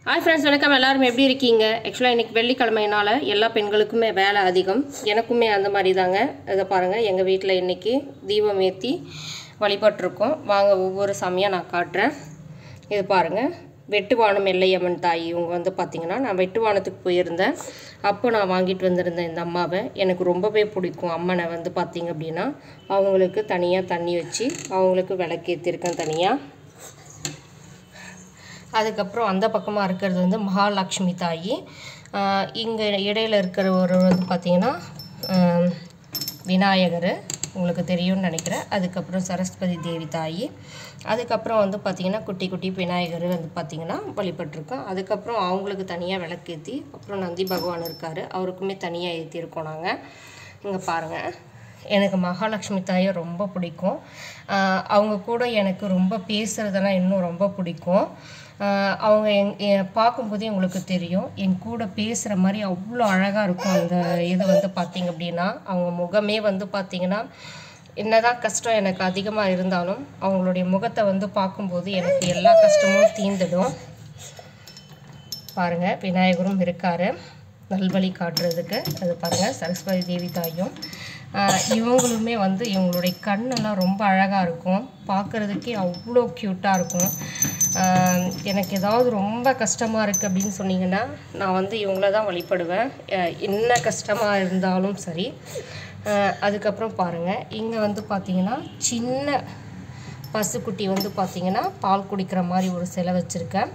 Hi friends, வணக்கம். எல்லாரும் எப்படி இருக்கீங்க? Actually இன்னைக்கு வெள்ளிக்கிழமைனால எல்லா பெண்களுக்குமே வேலை அதிகம். எனக்குமே அந்த மாதிரி தாங்க. இத பாருங்க, எங்க வீட்ல இன்னைக்கு தீபம் ஏத்தி வழிபட்டுருக்கோம். வாங்க ஒவ்வொரு சாமியா நான் காட்றேன். இது பாருங்க, வெட்டுவானம் எல்லையம்மன் தாய். இவங்க வந்து பாத்தீங்கன்னா நான் வெட்டுவானத்துக்கு போயிருந்தேன். அப்போ நான் வாங்கிட்டு வந்திருந்தேன் இந்த அம்மாவை. எனக்கு ரொம்பவே பிடிக்கும். அம்மனை வந்து பாத்தீங்க அப்படினா அவங்களுக்கு தனியா தண்ணி வச்சு அவங்களுக்கு விளக்கேத்திருக்கேன் தனியா. அதுக்கப்புறம் அந்த பக்கமாக இருக்கிறது வந்து மகாலட்சுமி தாய். இங்கே இடையில இருக்கிற ஒரு வந்து பார்த்திங்கன்னா விநாயகர் உங்களுக்கு தெரியும்னு நினைக்கிறேன். அதுக்கப்புறம் சரஸ்வதி தேவி தாய். அதுக்கப்புறம் வந்து பார்த்திங்கன்னா குட்டி குட்டி விநாயகர் வந்து பார்த்திங்கன்னா வழிபட்டிருக்கோம். அதுக்கப்புறம் அவங்களுக்கு தனியாக விளக்கேற்றி, அப்புறம் நந்தி பகவான் இருக்கார், அவருக்குமே தனியாக ஏற்றிருக்கோம் நாங்கள். இங்கே பாருங்கள், எனக்கு மகாலட்சுமி தாயை ரொம்ப பிடிக்கும். அவங்க கூட எனக்கு ரொம்ப பேசுகிறதுனா இன்னும் ரொம்ப பிடிக்கும். அவங்க பார்க்கும்போதே உங்களுக்கு தெரியும், என் கூட பேசுகிற மாதிரி அவ்வளோ அழகாக இருக்கும். அந்த இது வந்து பார்த்திங்க அப்படின்னா அவங்க முகமே வந்து பார்த்திங்கன்னா என்னதான் கஷ்டம் எனக்கு அதிகமாக இருந்தாலும் அவங்களுடைய முகத்தை வந்து பார்க்கும்போது எனக்கு எல்லா கஷ்டமும் தீர்ந்துடும். பாருங்கள், விநாயகரும் இருக்கார் நல்வழி காட்டுறதுக்கு. அது பாருங்கள், சரஸ்வதி தேவி தாயும். இவங்களுமே வந்து இவங்களுடைய கண்ணெல்லாம் ரொம்ப அழகாக இருக்கும், பார்க்குறதுக்கே அவ்வளோ க்யூட்டாக இருக்கும். எனக்கு ஏதாவது ரொம்ப கஷ்டமாக இருக்குது அப்படின்னு சொன்னிங்கன்னா நான் வந்து இவங்கள தான் வழிபடுவேன், என்ன கஷ்டமாக இருந்தாலும் சரி. அதுக்கப்புறம் பாருங்கள், இங்கே வந்து பார்த்திங்கன்னா சின்ன பசுக்குட்டி வந்து பார்த்திங்கன்னா பால் குடிக்கிற மாதிரி ஒரு சிலை வச்சுருக்கேன்.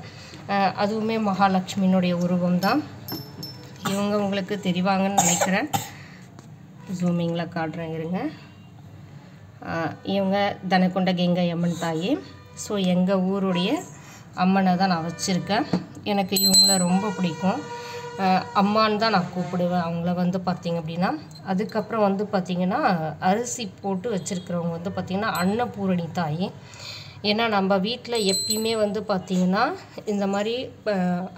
அதுவுமே மகாலட்சுமியினுடைய உருவம் தான். இவங்க உங்களுக்கு தெரிவாங்கன்னு நினைக்கிறேன். ஜூமிங்கில் காட்டுறேன் இருங்க. இவங்க தனக்கொண்ட கங்கை அம்மன் தாய். ஸோ எங்கள் ஊருடைய அம்மனை தான் நான் வச்சுருக்கேன். எனக்கு இவங்கள ரொம்ப பிடிக்கும். அம்மான்னு தான் நான் கூப்பிடுவேன் அவங்கள வந்து பார்த்திங்க அப்படின்னா. அதுக்கப்புறம் வந்து பார்த்திங்கன்னா அரிசி போட்டு வச்சுருக்கிறவங்க வந்து பார்த்திங்கன்னா அன்னபூரணி தாய். ஏன்னா நம்ம வீட்டில் எப்பயுமே வந்து பார்த்திங்கன்னா இந்த மாதிரி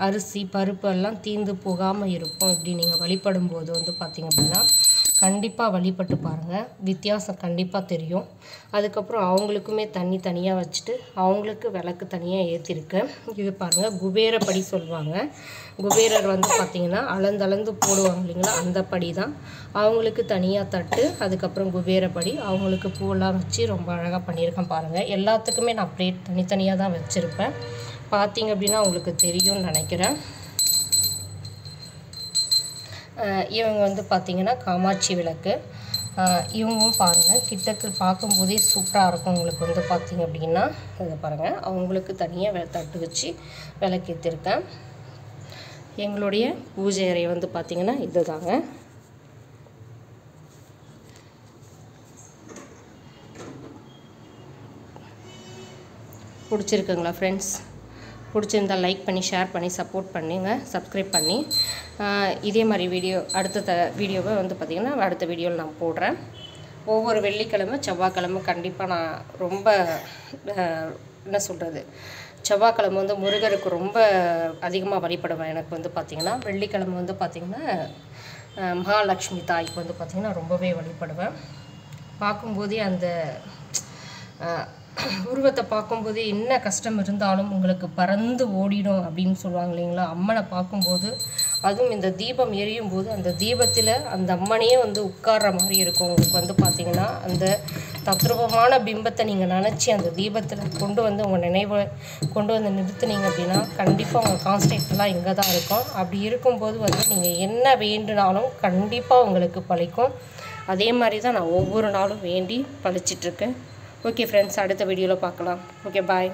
அரிசி பருப்பு எல்லாம் தீர்ந்து போகாமல் இருக்கும். இப்படி நீங்கள் வழிபடும்போது வந்து பார்த்திங்க அப்படின்னா கண்டிப்பாக வழிபட்டு பாருங்கள், வித்தியாசம் கண்டிப்பாக தெரியும். அதுக்கப்புறம் அவங்களுக்குமே தண்ணி தனியாக வச்சுட்டு அவங்களுக்கு விளக்கு தனியாக ஏற்றிருக்கு. இது பாருங்கள், குபேரப்படி சொல்லுவாங்க. குபேரர் வந்து பார்த்திங்கன்னா அளந்தளந்து போடுவாங்க இல்லைங்களா, அந்த படி தான். அவங்களுக்கு தனியாக தட்டு, அதுக்கப்புறம் குபேரப்படி, அவங்களுக்கு பூவெல்லாம் வச்சு ரொம்ப அழகாக பண்ணியிருக்கேன் பாருங்கள். எல்லாத்துக்குமே நான் பிளேட் தனித்தனியாக தான் வச்சுருப்பேன். பார்த்திங்க அப்படின்னா உங்களுக்கு தெரியும்னு நினைக்கிறேன். இவங்க வந்து பார்த்திங்கன்னா காமாட்சி விளக்கு. இவங்களும் பாருங்கள், கிட்டக்கு பார்க்கும்போதே சூப்பராக இருக்கும். உங்களுக்கு வந்து பார்த்திங்க அப்படின்னா இதை பாருங்கள், அவங்களுக்கு தனியாக தட்டு வச்சு விளக்கேற்றிருக்கேன். எங்களுடைய பூஜை அறை வந்து பார்த்திங்கன்னா இது தாங்க. பிடிச்சிருக்குங்களா ஃப்ரெண்ட்ஸ்? பிடிச்சிருந்தால் லைக் பண்ணி, ஷேர் பண்ணி, சப்போர்ட் பண்ணிங்க, சப்ஸ்கிரைப் பண்ணி. இதே மாதிரி அடுத்த வீடியோவை வந்து பார்த்திங்கன்னா அடுத்த வீடியோவில் நான் போடுறேன். ஒவ்வொரு வெள்ளிக்கிழமை செவ்வாய்க்கிழமை கண்டிப்பாக நான் ரொம்ப என்ன சொல்கிறது, செவ்வாய்க்கிழமை வந்து முருகருக்கு ரொம்ப அதிகமாக வழிபடுவேன். எனக்கு வந்து பார்த்திங்கன்னா வெள்ளிக்கிழமை வந்து பார்த்திங்கன்னா மகாலட்சுமி தாய்க்கு வந்து பார்த்திங்கன்னா ரொம்பவே வழிபடுவேன். பார்க்கும்போதே அந்த உருவத்தை பார்க்கும்போது என்ன கஷ்டம் இருந்தாலும் உங்களுக்கு பறந்து ஓடிடும் அப்படின்னு சொல்லுவாங்க இல்லைங்களா. அம்மனை பார்க்கும்போது, அதுவும் இந்த தீபம் எரியும் போது அந்த தீபத்தில் அந்த அம்மனையே வந்து உட்கார்ற மாதிரி இருக்கும். உங்களுக்கு வந்து பார்த்திங்கன்னா அந்த தத்ரூபமான பிம்பத்தை நீங்கள் நினச்சி அந்த தீபத்தில் கொண்டு வந்து உங்கள் நினைவை கொண்டு வந்து நிறுத்துனீங்க அப்படின்னா கண்டிப்பாக உங்கள் கான்சன்ட்ரேட்லாம் இங்கே தான் இருக்கும். அப்படி இருக்கும்போது வந்து நீங்கள் என்ன வேண்டுனாலும் கண்டிப்பாக உங்களுக்கு பலிக்கும். அதே மாதிரி தான் நான் ஒவ்வொரு நாளும் வேண்டி பழிச்சிட்ருக்கேன். ஓகே ஃப்ரெண்ட்ஸ், அடுத்த வீடியோவில் பார்க்கலாம். ஓகே, பாய்.